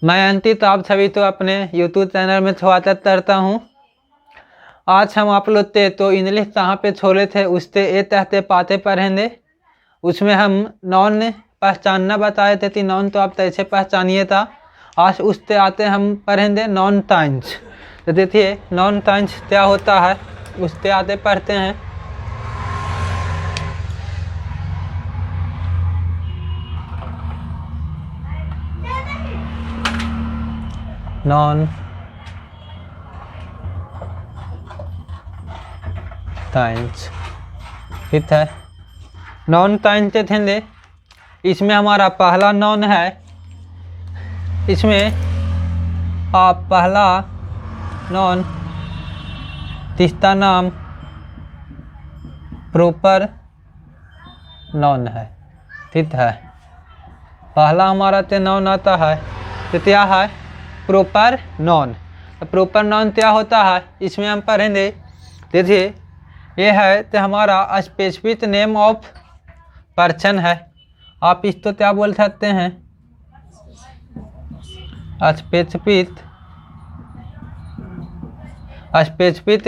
मैं अंकित, आप सभी तो अपने YouTube चैनल में स्वागत करता हूँ। आज हम आप लोग ते तो इंग्लिश कहाँ पे छोड़े थे उससे ए तहते पाते पढ़ेंगे। उसमें हम नॉन पहचानना बताए थे कि नॉन तो आप कैसे पहचानिए था। आज उससे आते हम पढ़ेंगे नॉन टाइम्स। तो देखिए नॉन टाइम्स क्या होता है, उससे आते पढ़ते हैं। नॉन टाइम्स, ठीक है। नॉन टाइम्स के थे, इसमें हमारा पहला नॉन है। इसमें आप पहला नॉन, तीसरा नाम प्रॉपर नॉन है, ठीक है। पहला हमारा ते नॉन आता है तो क्या है, प्रॉपर नॉन। तो प्रॉपर नॉन क्या होता है, इसमें हम पढ़ेंगे। देखिए ये है तो हमारा स्पेसिफिक नेम ऑफ पर्सन है। आप इसको क्या बोल सकते हैं, स्पेसिफिक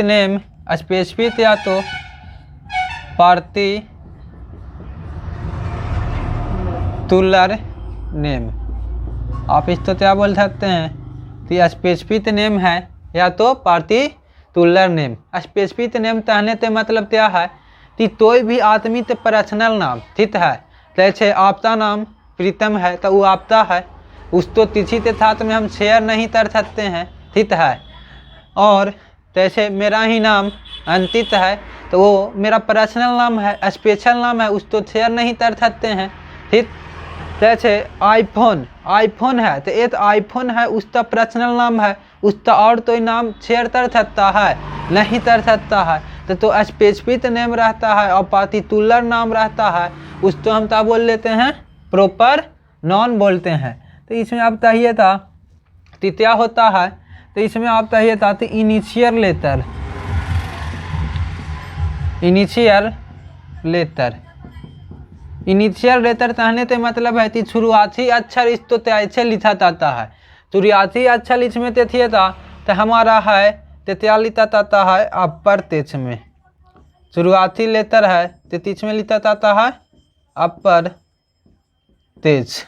नेम, स्पेसिफिक या तो पार्टिकुलर नेम। आप इसको क्या बोल सकते हैं कि स्पेसिफिक नेम है या तो पार्टिकुलर नेम। स्पेसिफिक नेम कहने से मतलब क्या है कि कोई भी आदमी तो पर्सनल नाम, ठीक है। जैसे आपका नाम प्रीतम है तो वो आपका है, उसको किसी के साथ में हम शेयर नहीं कर सकते हैं, ठीक है। और जैसे मेरा ही नाम अंकित है तो वो मेरा पर्सनल नाम है, स्पेशल नाम है, उसको शेयर नहीं कर सकते हैं, ठीक। जैसे आईफोन है तो एक आईफोन है, उसका पर्सनल नाम है, उसका और कोई नाम शेयर कर सकता है, नहीं कर सकता है। तो स्पेसिफिक नेम रहता है और पार्टिकुलर नाम रहता है, उसको हम क्या बोल लेते हैं, प्रॉपर नॉन बोलते हैं। तो इसमें आप चाहिए था कि क्या होता है, तो इसमें आप चाहिए था कि इनिशियल लेटर कहने से मतलब है कि शुरुआती अक्षर इस तो ऐसे लिखा जाता है। शुरुआती अक्षर इसमें थे था तो हमारा है तो क्या लिखा जाता है, अपर तेज में। शुरुआती लेटर है तो तीस में लिखा जाता है अपर तेज।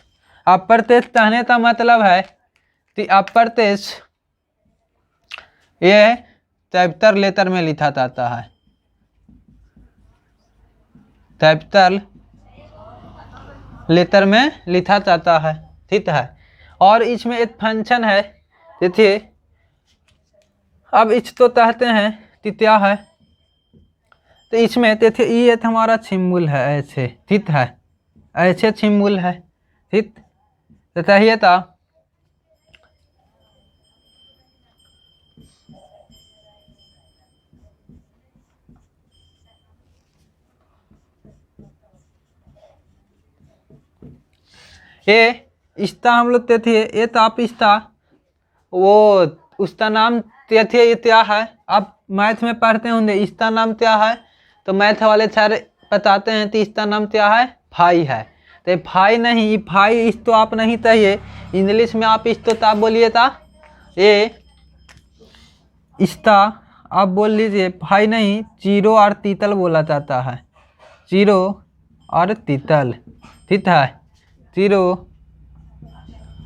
अपर तेज कहने का मतलब है कि अपर तेज ये कैपिटल लेटर में लिखा जाता है, कैपिटल लेटर में लिखा जाता है, ठीक है। और इसमें एक फंक्शन है, देखिए अब इसको कहते हैं कि क्या है, तो इसमें देखिए ये हमारा सिंबल है ऐसे, ठीक है, ऐसे सिंबल है, ठीक। तो चाहिए था ये इसका हम लोग थे, ये तो आप इसका वो उसका नाम थे, ये क्या है, आप मैथ में पढ़ते होंगे, इसका नाम क्या है। तो मैथ वाले सर बताते हैं कि इसका नाम क्या है, फाई है। तो फाई नहीं, फाई इस तो आप नहीं चाहिए, इंग्लिश में आप इस तो आप बोलिए था, ये इसका आप बोल लीजिए फाई नहीं, जीरो और तीतल बोला जाता है, जीरो और तीतल, ठीक है। जीरो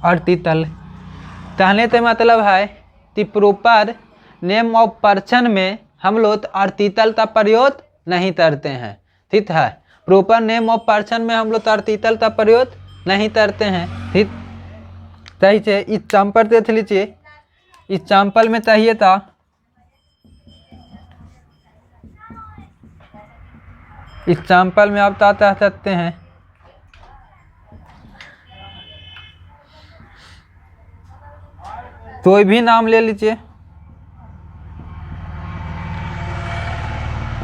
और तीतल कहने से मतलब है कि प्रॉपर नेम ऑफ पर्सन में हम लोग अर्तितल का प्रयोग नहीं करते हैं, ठीक है। प्रॉपर नेम ऑफ पर्सन में हम लोग अर्तितल का प्रयोग नहीं करते हैं, ठीक। सही से एग्जाम्पल देख लीजिए, एग्जाम्पल में चाहिए था एग्जाम्पल में आप बता सकते हैं कोई भी नाम ले लीजिए,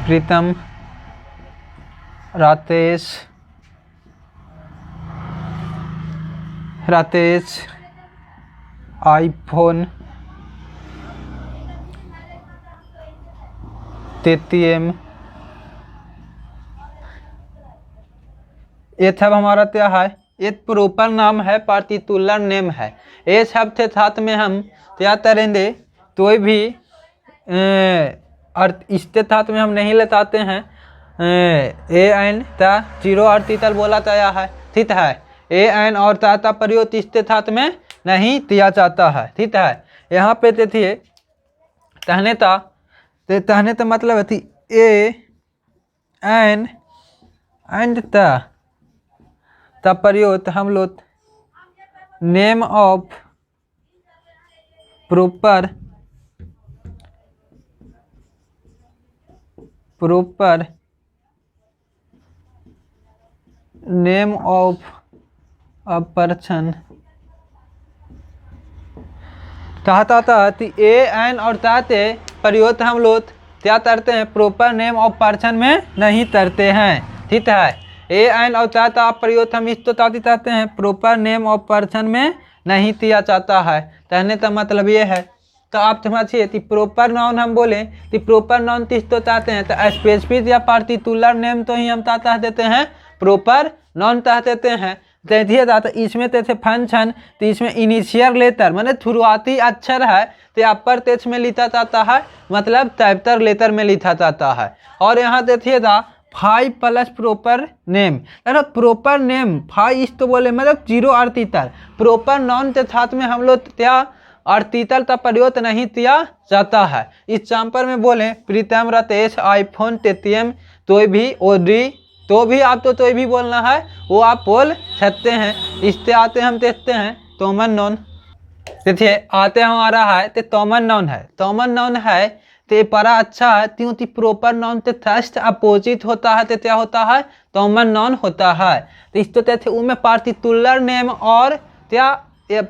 प्रीतम, राकेश, आईफोन, KTM, ये सब हमारा क्या है, ये प्रॉपर नाम है, पार्टिकुलर नेम है। ए शब्द के साथ में हम क्या करेंगे, कोई भी अर्थ इसके साथ में हम नहीं लगाते हैं। ए एन ता जीरो आर्टिकल बोला गया है, ठीक है। ए एन और ता प्रयोग इसके साथ में नहीं किया जाता है, ठीक है। यहाँ पे देखिए तहने ता, तो तहने तो मतलब है थी ए एन एंड ता प्रयोग हम लोग name of proper name of a person कहता था कि ए एन और ताते प्रयोग हम लोग क्या करते हैं, प्रॉपर नेम ऑफ पर्सन में नहीं करते हैं, ठीक है। ए एन और ताता प्रयोग हम इस तो कहते हैं, प्रॉपर नेम ऑफ पर्सन में नहीं किया जाता है। कहने का मतलब ये है, तो आप समझिए कि प्रॉपर नाउन हम बोले कि प्रॉपर नाउन किस तो चाहते हैं, तो स्पेसिफिक या पार्टिकुलर नेम तो ही हम चाहता देते हैं, प्रॉपर नाउन चाह देते हैं। देखिए तो इसमें जैसे फंक्शन, तो इसमें इनिशियल लेटर मतलब शुरुआती अक्षर है, तो अपर तेज में लिखा जाता है, मतलब कैपिटल लेटर में लिखा जाता है। और यहाँ देखिए था 5 प्लस प्रॉपर नेम, मतलब प्रॉपर नेम 5 इस तो बोले मतलब जीरो आर्टिकल, प्रॉपर नाउन के साथ में हम लोग क्या आर्टिकल का प्रयोग नहीं किया जाता है। इस एग्जाम्पल में बोले प्रीतम रतेश आईफोन टेटीएम, तो भी ओडी, तो भी आप तो भी बोलना है, वो आप बोल सकते हैं। इससे आते हम देखते हैं कॉमन नाउन। देखिए आते हमारा है तो कॉमन नाउन है, कॉमन नाउन है तो बड़ा अच्छा है, क्योंकि प्रॉपर नाउन के जस्ट अपोजिट होता है, तो क्या होता है, कॉमन नाउन होता है। तो इस तो थे उनमें पार्टिकुलर नेम और क्या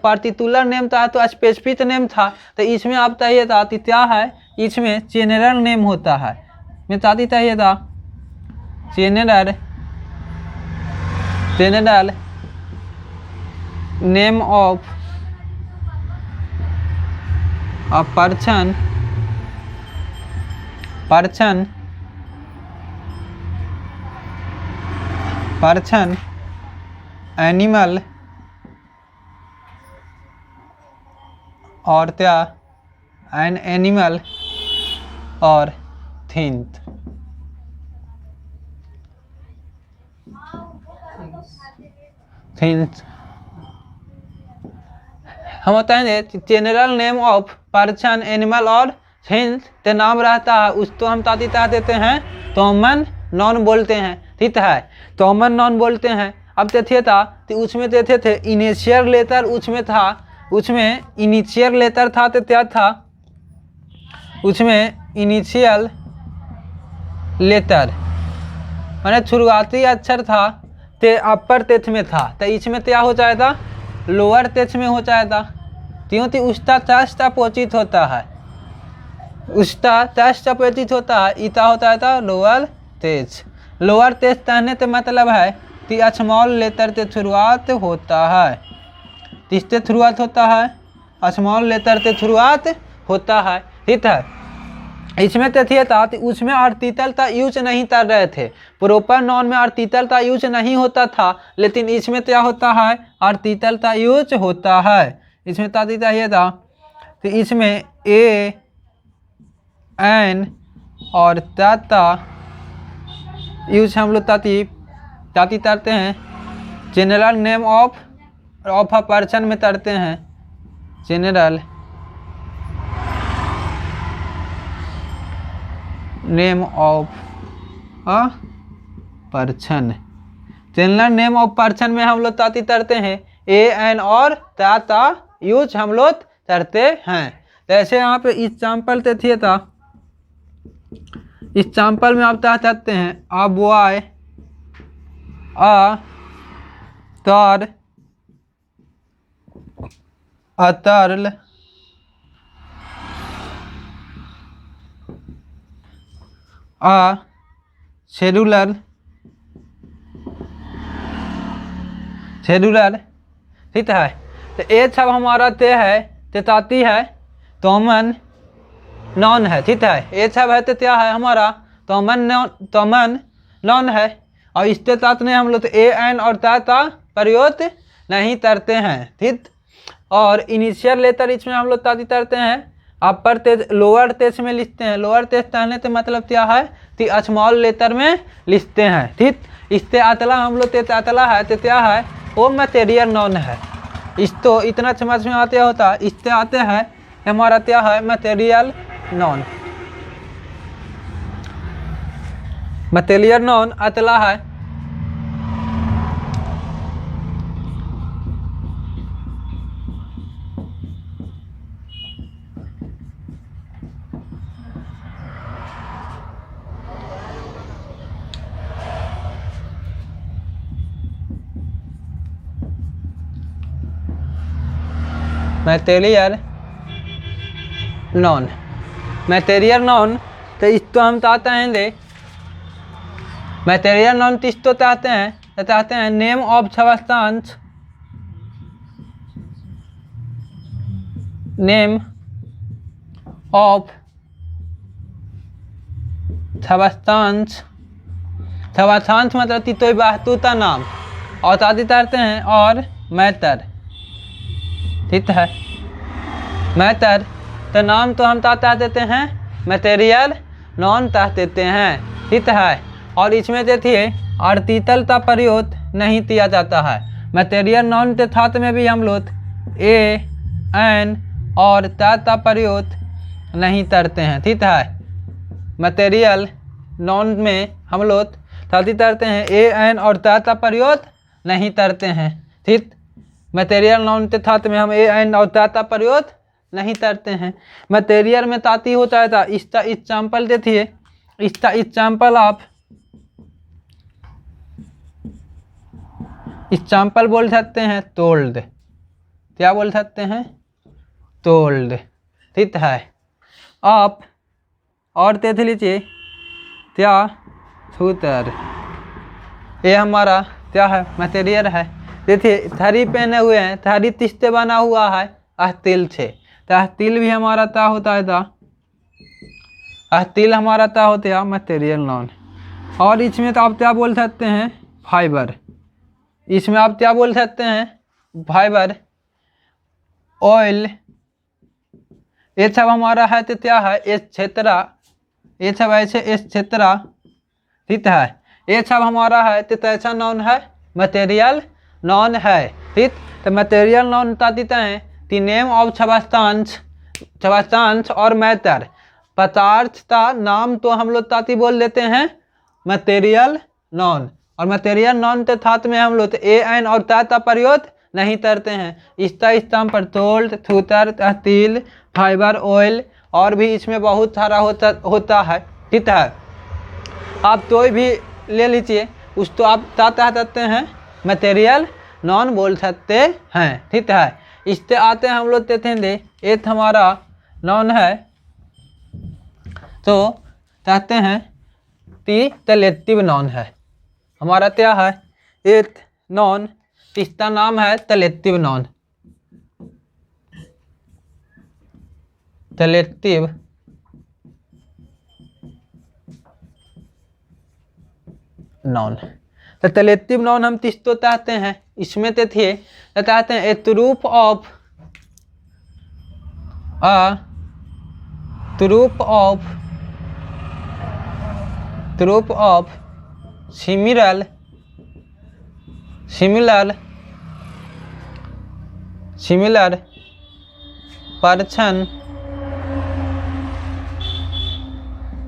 पार्टिकुलर नेम था तो स्पेसिफिक नेम था, तो इसमें आप चाहिए था कि क्या है, इसमें जनरल नेम होता है। मैं चाहती चाहिए था general name of a person animal और क्या एन एनिमल और थिंग। हम बताएंगे general name of person animal और थिंग्स के नाम रहता है, उसको हम तातीता देते हैं कॉमन नाउन बोलते हैं, ठीक है। कॉमन नाउन बोलते हैं। अब देखिए था तो उसमें देते थे इनिशियल लेटर, उसमें इनिशियल लेटर था तो क्या था, उसमें इनिशियल लेटर मैंने शुरुआती अक्षर था ते अपर तेज में था, तो इसमें क्या हो जाएगा, लोअर तेज में हो जाएगा, क्योंकि उसका चस्ट अपोजिट होता है, उसका चस्ट अपोजिट होता है, इता होता था लोअर तेज। लोअर तेज कहने का मतलब है कि स्मॉल लेटर से शुरुआत होता है, किससे शुरुआत होता है, स्मॉल लेटर से शुरुआत होता है, ठीक है। इसमें देखिए था उसमें आर्टिकल का यूज नहीं कर रहे थे, प्रॉपर नाउन में आर्टिकल का यूज नहीं होता था, लेकिन इसमें क्या होता है, आर्टिकल का यूज होता है। इसमें ताती चाहिए था तो इसमें ए एन और ताता यूज हम लोग ताती करते हैं, general name of a person में करते हैं, general name of a person, general name of person में हम लोग ताती करते हैं ए एन और ताता यूज हम लोग करते हैं। जैसे यहाँ पे एग्जाम्पल देखिए था, एग्जाम्पल में आप क्या चाहते हैं, अ बॉय अ तर अ तरल अ शेड्यूलर ठीक है। तो ये सब हमारा ते है तेताती है कॉमन नॉन है, ठीक है। ये सब है तो क्या है हमारा कॉमन नॉन है, और इसके साथ में हम लोग ए एन और ताता प्रयोग नहीं करते हैं। ठीक, और इनिशियल लेटर इसमें हम लोग ताती करते हैं अपर तेज लोअर तेज में लिखते हैं। लोअर तेज कहने से मतलब क्या है कि स्मॉल लेटर में लिखते हैं। ठीक, इससे अतला हम लोग ते अतला है तो क्या है वो मटेरियल नॉन है। इस तो इतना समझ में आते होता, इससे आते हैं हमारा क्या है मटेरियल नॉन। मटेरियल नॉन अतला है। मटेरियल नॉन, मटेरियल नॉन तो इसको हम चाहते हैं दे मटेरियल नॉन तो इसको चाहते हैं name of substance, name of substance, substance मतलब कोई वस्तु का नाम और ताती करते हैं और मैटर। ठीक है, मैटर तो नाम तो हम ताता देते हैं मटेरियल नॉन ता देते हैं। ठीक है, और इसमें देखिए आर्टिकल का प्रयोग नहीं किया जाता है। मटेरियल नॉन के साथ में भी हम लोग ए एन और ता का प्रयोग नहीं करते हैं। ठीक है, मटेरियल नॉन में हम लोग ताती करते हैं ए एन और ता का प्रयोग नहीं करते हैं। ठीक, मटेरियल नॉन के साथ में हम ए एन और ता का प्रयोग नहीं करते हैं। मटेरियल में ताती होता है था इसका एग्जाम्पल देखिए, इसका एग्जाम्पल आप एग्जाम्पल बोल सकते हैं टोल्ड। क्या बोल सकते हैं टोल्ड। ठीक है, आप और देख लीजिए क्या शूटर, ये हमारा क्या है मटेरियल है। देखिए थरी पहने हुए हैं, थरी तिस्ते बना हुआ है अस्तिल से, तो अस्तिल भी हमारा ता होता है था, अस्तिल हमारा ता होता है मटेरियल नॉन। और इसमें तो आप क्या बोल सकते हैं फाइबर, इसमें आप क्या बोल सकते हैं फाइबर, ऑयल, ये सब हमारा है तो क्या है एक्सेट्रा, ये सब ऐसे एक्सेट्रा। ठीक है, ये सब हमारा है तो कैसा नॉन है मटेरियल नॉन है। ठीक, तो मटेरियल नॉन का देते हैं the name of substance, substance और मैटर, पदार्थ का नाम तो हम लोग ताती बोल देते हैं मटेरियल नॉन। और मटेरियल नॉन के साथ में हम लोग ए एन और ता का प्रयोग नहीं करते हैं। इसका स्थान पर टोल्ड, शूटर, अस्तिल, फाइबर, ऑयल और भी इसमें बहुत सारा होता है। ठीक है, आप कोई भी ले लीजिए उसको आप ता सकते हैं मटेरियल नॉन बोल सकते हैं। ठीक है, इससे आते हैं हम लोग देखेंगे एक हमारा नॉन है तो कहते हैं टी कलेक्टिव नॉन है। हमारा क्या है एक नॉन, इसका नाम है कलेक्टिव नॉन, कलेक्टिव नॉन। तो कलेक्टिव नॉन हम किसको चाहते हैं, इसमें तो थे तो चाहते हैं a group of similar person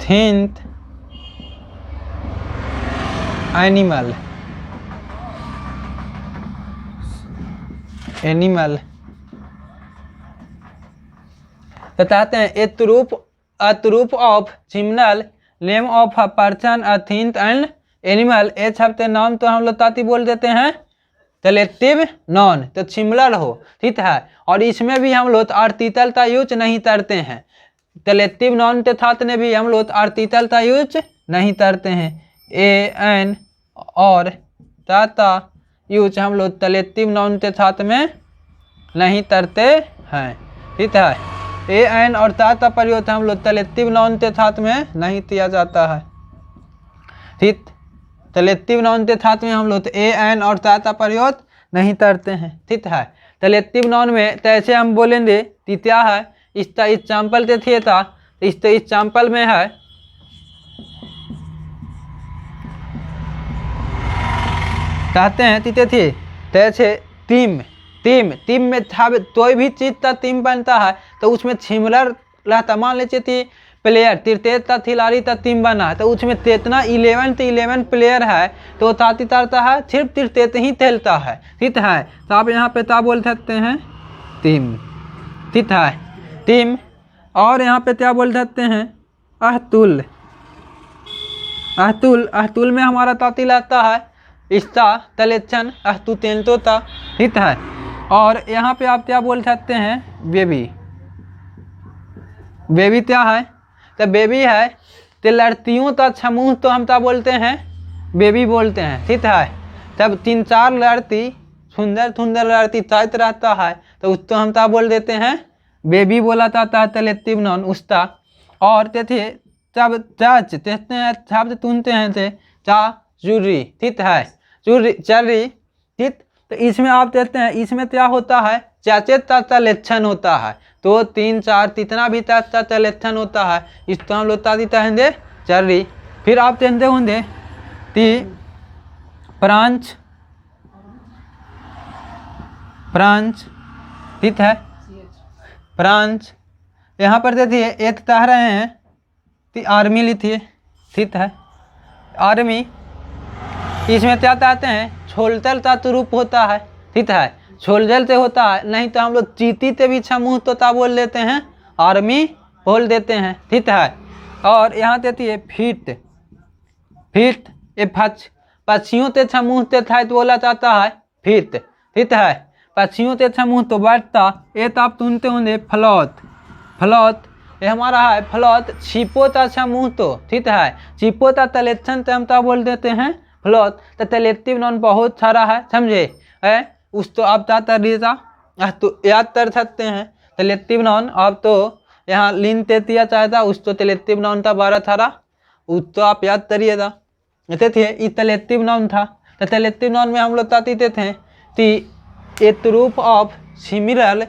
think animal तो कहते हैं a group of similar name of a person, a thing and animal, ए सब के नाम तो हम लोग ताती बोल देते हैं कलेक्टिव नॉन, तो सिमिलर हो। ठीक है, और इसमें भी हम लोग आर्टिकल का यूज नहीं करते हैं। कलेक्टिव नॉन के साथ में भी हम लोग आर्टिकल का यूज नहीं करते हैं। ए एन और ताता यूज हम लोग कलेक्टिव नॉन के साथ में नहीं करते हैं। ठीक है, ए एन और ताता प्रयोग हम लोग कलेक्टिव नॉन के साथ में नहीं किया जाता है। ठीक, कलेक्टिव नॉन के साथ में हम लोग ए एन और ताता प्रयोग नहीं तरते हैं, ठीक है। तलेक्टिव नाउन में तैसे हम बोलेंगे कि क्या है, इसका एग्जाम्पल ते थे था, इस एग्जाम्पल में है कहते हैं तीते थे तैसे टीम टीम टीम में था कोई भी चीज़ का टीम बनता है तो उसमें सिमिलर रहता। मान लीजिए थी प्लेयर तिरतेज का खिलाड़ी का टीम बना है तो उसमें कितना 11 प्लेयर है तो ताती तरता है सिर्फ तिरतेज ही खेलता है, ठीक है। तो आप यहाँ पे क्या बोल सकते हैं, टीम, ठीक है, टीम। और यहाँ पे क्या बोल सकते हैं, अहतुल। अहतुल, अहतुल में हमारा ताती लगता है इसका तलेक्शन अहतु तेंतो था, ठीक है। और यहाँ पे आप क्या बोल सकते हैं, बेबी। बेबी क्या है, तो बेबी है तो लड़कियों का समूह तो हम क्या बोलते हैं, बेबी बोलते हैं, ठीक है। तब 3-4 लड़की सुंदर सुंदर लड़की चाहते रहता है तो उसको हम क्या बोल देते हैं, बेबी बोला जाता है तलेक्टिव नाउन उसका। और देखिए जब जज देखते हैं शब्द सुनते हैं थे चा जूरी, ठीक है, जूरी चर्री, ठीक। तो इसमें आप देखते हैं इसमें क्या होता है, चाचे का तलेक्शन होता है। तो 3-4 कितना भी का तलेक्शन होता है इसको हम लोग ताती कहेंगे चर्री। फिर आप कहते होंगे कि प्रांच, प्रांच, ठीक है, प्रांच। यहाँ पर देखिए एक कह रहे हैं कि आर्मी लिखिए, ठीक है, आर्मी। इसमें क्या कहते हैं, छोलतल का रूप होता है, ठीक है, छोलजल से होता है। नहीं तो हम लोग चीटी से भी समूह तोता बोल लेते हैं, आर्मी बोल देते हैं, ठीक है। और यहाँ देती है फीट, फीट ये पक्षियों से समूह से था तो बोला जाता है फीट, ठीक है, पक्षियों से समूह तो बैठता। ये तो आप सुनते होंगे फ्लॉट, फ्लॉट ये हमारा है फ्लॉट, छिपो का समूह तो, ठीक है, छिपो का तलेक्शन से हम तो बोल देते हैं फ्लॉट। तो तलेक्टिव नाउन बहुत सारा है, समझे है, उस तो आप क्या तरीका तो याद कर सकते हैं। तलेक्टिव नाउन आप तो यहाँ लिन ते दिया चाहता उस तो तलेक्टिव नाउन था 12 थारा, उस तो आप याद करिएगा। थे ये तलेक्टिव नाउन था। तो तलेक्टिव नाउन में हम लोग बताते थे कि a group of similar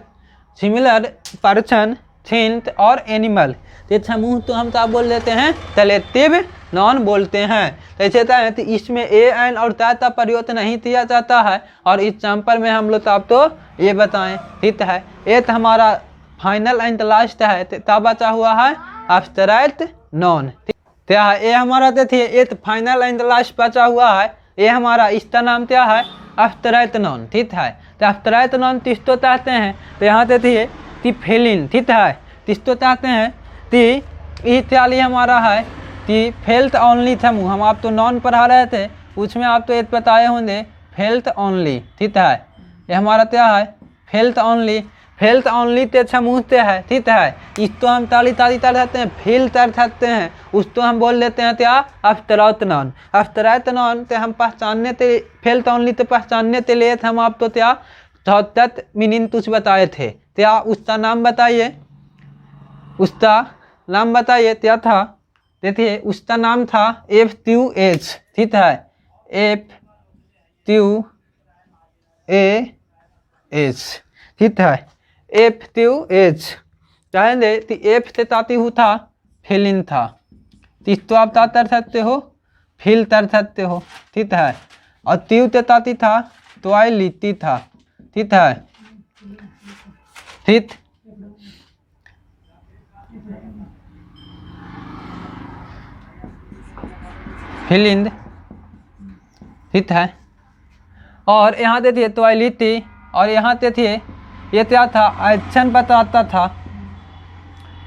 similar person thing और एनिमल, तो समूह तो हम क्या बोल देते हैं, तलेक्टिव नाउन बोलते हैं। तो ऐसे है तो इसमें ए एन और ता का प्रयोग नहीं किया जाता है। और एग्जाम्पल में हम लोग आप तो ये बताएं, ठीक है। ये तो हमारा फाइनल एंड लास्ट है, तब बचा हुआ है एब्स्ट्रैक्ट नाउन, क्या है, ये हमारा देखिए ये तो फाइनल एंड लास्ट बचा हुआ है। ये हमारा इसका नाम क्या है, एब्स्ट्रैक्ट नाउन, ठीक है। तो एब्स्ट्रैक्ट नाउन किसको चाहते हैं, तो यहाँ देखिए कि फीलिंग, ठीक है, किसको चाहते हैं कि इत्यादि हमारा है कि फेल्थ ओनली समूह। हम आप तो नॉन पढ़ा रहे थे उसमें आप तो एक बताए होंगे फेल्थ ओनली, ठीक है। ये हमारा क्या है, फेल्थ ओनली, फेल्थ ओनली ते समूह से है, ठीक है। इसको हम ताली ताली तर सकते हैं, फील तर सकते हैं, उसको हम बोल लेते हैं क्या, एब्स्ट्रैक्ट नाउन। एब्स्ट्रैक्ट नाउन ते हम पहचानने ते, फेल्थ ओनली ते पहचानने के लिए हम आप तो क्या तत् मीनिंग कुछ बताए थे, क्या उसका नाम बताइए, उसका नाम बताइए क्या था। देखिए उसका नाम था FQH, ठीक है, FQAH, ठीक है, FQH चाहेंगे कि F से ताती हूँ था फीलिंग था, तो आप ता तर सकते हो, फील तर सकते हो, ठीक है। और त्यू से ताती था तो आई लिट्टी था, ठीक है, ठीक। फीलिंग, ठीक है। और यहाँ देखिए तो आई लिट्टी, और यहाँ देखिए ये क्या था, एक्शन बताता था,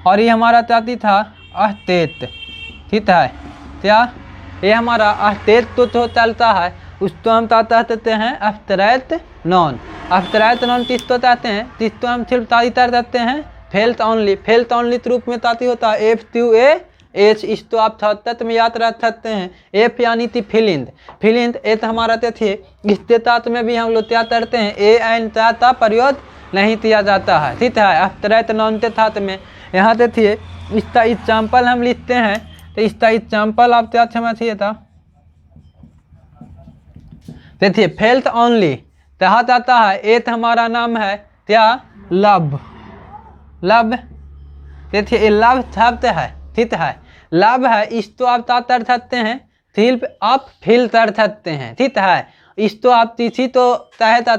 और ये हमारा चाहती था अस्तेत, ठीक है। क्या ये हमारा अस्तेत तो चलता है, उसको हम कहते हैं एब्स्ट्रैक्ट नाउन। एब्स्ट्रैक्ट नाउन किसको कहते हैं, जिसको हम सिर्फ तारी तर देते हैं फेल्थ ओनली, फेल्थ ओनली रूप में ताती होता है FQAH। इसको आप तत्व में याद रख सकते हैं, F यानी थी फीलिंग, फीलिंग ए तो हमारा थे, इसके तत्व में भी हम लोग क्या करते हैं, ए एन का प्रयोग नहीं किया जाता है, ठीक है, एब्स्ट्रैक्ट नाउन के तत्व में। यहाँ देखिए इसका एग्जाम्पल हम लिखते हैं, तो इसका एग्जाम्पल आप क्या समझिए था, देखिए फेल्थ ओनली, तहात आता है, एत हमारा नाम है क्या, लब, लब, देखिए लब शब्द है, ठीक है, लब है, इस तो आप ता तर सकते हैं, थिल पे आप फिल तर सकते हैं, ठीक है, इस तो आप तीसी तो तहता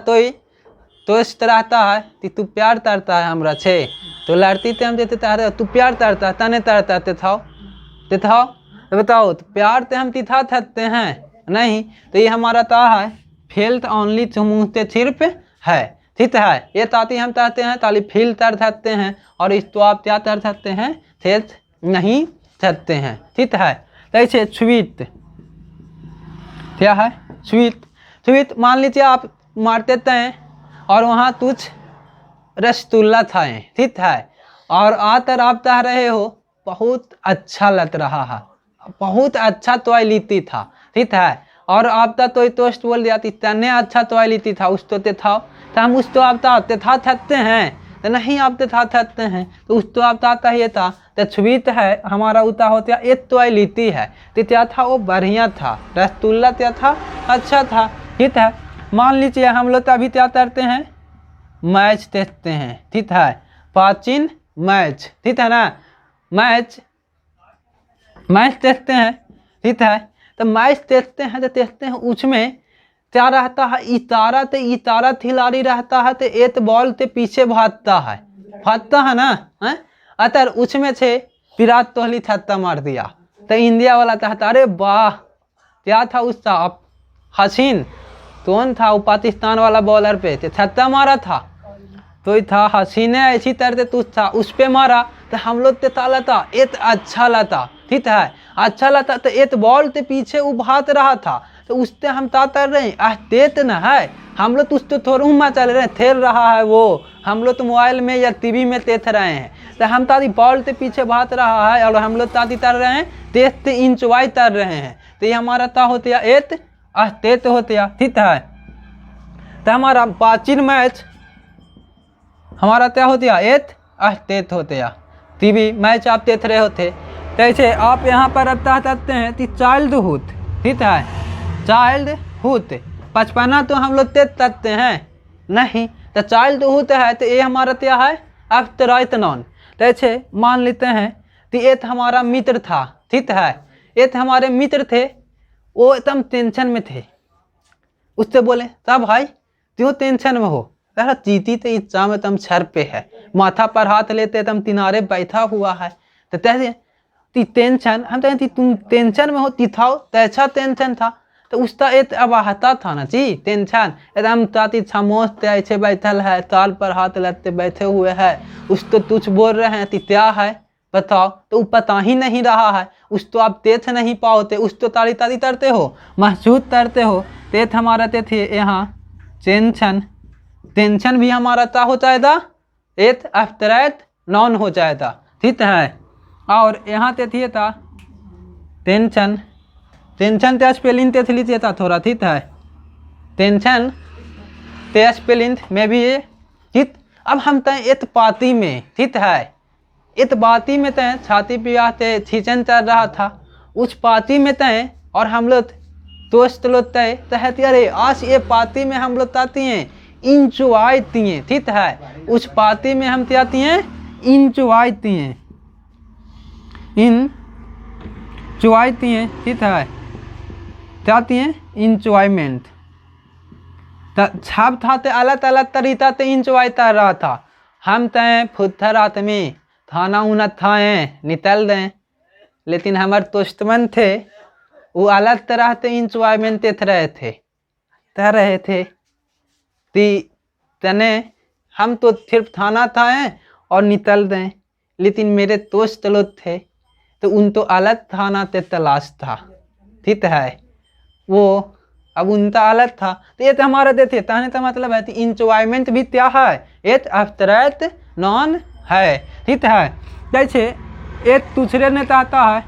तो इस तरह रहता है कि तू प्यार तरता है हमरा छे, तो लड़ती ते हम देते तारे तू प्यार तरता तने तरता ते थाओ तो बताओ, तो प्यार ते हम तिथा थकते हैं नहीं, तो ये हमारा ता है फेल्ट ओनली चमुहते सिर्फ है, ठीक है, ये ताती हम कहते हैं ताली फील तर सकते हैं, और इस तो आप क्या तर सकते हैं, फेल्ट नहीं सकते हैं, ठीक है। जैसे स्वीट, क्या है स्वीट, स्वीट मान लीजिए आप मारते हैं और वहाँ कुछ रसगुल्ला था, ठीक है, और आतर आप कह रहे हो बहुत अच्छा लग रहा है, बहुत अच्छा तो लीती था, ठीक है, और आप तो टोस्ट बोल दिया तने अच्छा तो लीती था, उस तो था, तो हम उस तो आप था थकते हैं, तो नहीं आप था थकते हैं, तो उस तो आप आता ही था, तो स्वीट है हमारा उता होता एक तो लीती है, तो क्या था वो बढ़िया था, रसगुल्ला क्या था अच्छा था, ठीक है। मान लीजिए हम लोग अभी क्या करते हैं, मैच देखते हैं, ठीक है, प्राचीन मैच, ठीक है ना, मैच देखते हैं, ठीक है, तो मैच देखते हैं तो देखते हैं उसमें क्या रहता है, इतारा खिलाड़ी रहता है, तो एक बॉल के पीछे भागता है ना, अतर उसमें से विराट कोहली छक्का मार दिया, तो इंडिया वाला कहता अरे वाह, क्या था उसका हसीन, कौन था वो पाकिस्तान वाला बॉलर पे छक्का मारा था, तो ये था हसीने ऐसी तरह तू था उस पे मारा, तो हम लोग ते ताला था एक अच्छा लता, ठीक है, अच्छा लता, तो एक बॉल के पीछे वो भाग रहा था, तो उससे हम तातर रहे तेत न है, हम लोग उस तो थोड़ा चल रहे हैं, खेल रहा है वो, हम लोग तो मोबाइल में या टीवी में तेथ रहे हैं, तो हम तादी बॉल के पीछे भाग रहा है और हम लोग तादी तर रहे हैं, देखते इंजॉय कर रहे हैं, तो ये हमारा ता होते एत तेत होते, ठीक है। तो हमारा प्राचीन मैच हमारा क्या होती है, एत तेत होते, टीवी मैच आप देख रहे होते, जैसे आप यहाँ पर अब कहते हैं कि चाइल्डहुड, ठीक है, चाइल्डहुड, बचपना तो हम लोग तेज करते हैं नहीं, तो चाइल्डहुड है, तो ये हमारा क्या है आफ्टर नॉन, जैसे मान लेते हैं कि एक हमारा मित्र था, ठीक है, एक हमारे मित्र थे, वो एकदम टेंशन में थे, उससे बोले तब भाई क्यों टेंशन में हो, कह चीती तो एग्जाम में तम सर पे है, माथा पर हाथ लेते तम किनारे बैठा हुआ है, तो कहते टेंशन, हम कहते तुम टेंशन में हो तिथाओ, तो अच्छा टेंशन था, तो उसका एक अब आता था ना जी टेंशन, एकदम ताती खामोश ऐसे बैठल है, ताल पर हाथ लगते बैठे हुए है, उस तो तुझ बोल रहे हैं कि क्या है बताओ, तो पता ही नहीं रहा है, उस तो आप देख नहीं पाओते, उस तो ताली ताली तरते हो, महसूस करते हो, तेथ हमारा ते थे यहाँ टेंशन भी हमारा ता हो जाएगा, एथ आफ्टर नॉन हो जाएगा, ठीक है, और यहाँ ते थे था टेंशन ते स्पेलिंग ते लीजिए था थोड़ा, ठीक है, टेंशन ते स्पेलिंग में भी ये, ठीक। अब हम तय एक पार्टी में, ठीक है, एक पार्टी में तय छाती पिया ते खींचन चल रहा था, उस पार्टी में तय और हम लोग दोस्त लोग तय कहते अरे आज ये पार्टी में हम लोग आती हैं इंजॉय दिए, ठीक है, उस पार्टी में हम क्या आती हैं इंजॉय दिए, इंजॉय दिए, ठीक है, चाहती हैं इंजॉयमेंट, छाप था ते अलग अलग तरीका ते इंजॉय कर रहा था, हम तय फुत्थर आदमी थाना उना थाए निकल दें, लेकिन हमारे दोस्तमन थे वो अलग तरह से इंजॉयमेंट देख रहे थे, तने हम तो सिर्फ थाना थाए और निकल दें, लेकिन मेरे दोस्त लोग थे तो उन तो अलग थाना ते तलाश था, ठीक है, वो अब उनका अलग था, तो ये तो हमारा देते ताने का मतलब है इंजॉयमेंट भी क्या है एक आफ्टर नॉन है, ठीक है। जैसे एक दूसरे ने चाहता है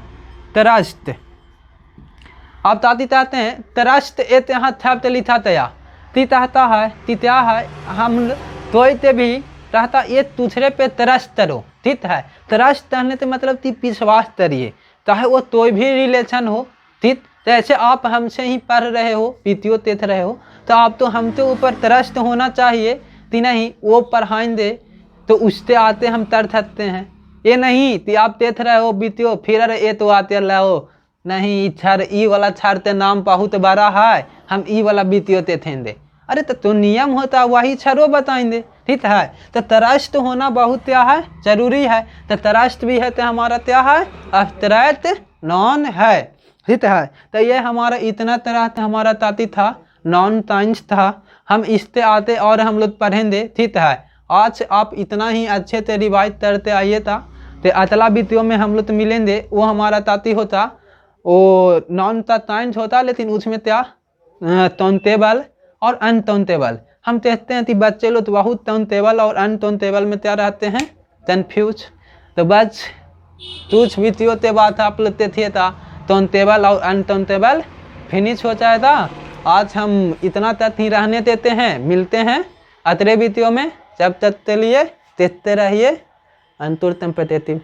तरस्त, आप ताती चाहते हैं तरस्त, एक यहाँ छाप लिखा तया ती चाहता है ती क्या है, हम तो भी रहता एक दूसरे पे तरस करो, ठीक है, तरस करने से मतलब ती विश्वास करिए, चाहे वो कोई भी रिलेशन हो, ठीक, जैसे आप हमसे ही पढ़ रहे हो पीतियो देख रहे हो, तो आप तो हम तो ऊपर तरस्त होना चाहिए ती नहीं वो पढ़ाएंगे तो उसते आते हम तर थकते हैं। ये नहीं ती आप तेथ रहे हो बीतियो फिर अरे ये तो आते रहो नहीं छर ई वाला छरते नाम बहुत बड़ा है हम ई वाला बीतियो ते थे। अरे तो नियम होता वही छरो बताएंगे, ठीक है। तो तरस्त होना बहुत क्या है जरूरी है। तो तरस्त भी है तो हमारा क्या है अफ्तरत नॉन है, ठीक है। तो ये हमारा इतना तरह हमारा ताती था नॉन टाइम्स था। हम इससे आते और हम लोग पढ़ेंगे, ठीक है। आज आप इतना ही अच्छे से रिवाइज करते आइए था। तो अतला बीतियों में हम लोग मिलेंगे वो हमारा ताती होता वो नॉन टाइम्स होता, लेकिन उसमें क्या टोनटेबल और अनटोनटेबल। हम कहते हैं कि बच्चे लोग बहुत टोनटेबल और अनटोनटेबल में क्या रहते हैं कन्फ्यूज। तो बस कुछ भी त्यों बात आप लेते थे था टोनटेबल और अनटोनटेबल फिनिश हो जाएगा। आज हम इतना तक ही रहने देते हैं, मिलते हैं अतरे बीतियों में। जब तक के लिए देखते रहिए अंतुर टेम्पटेटिव।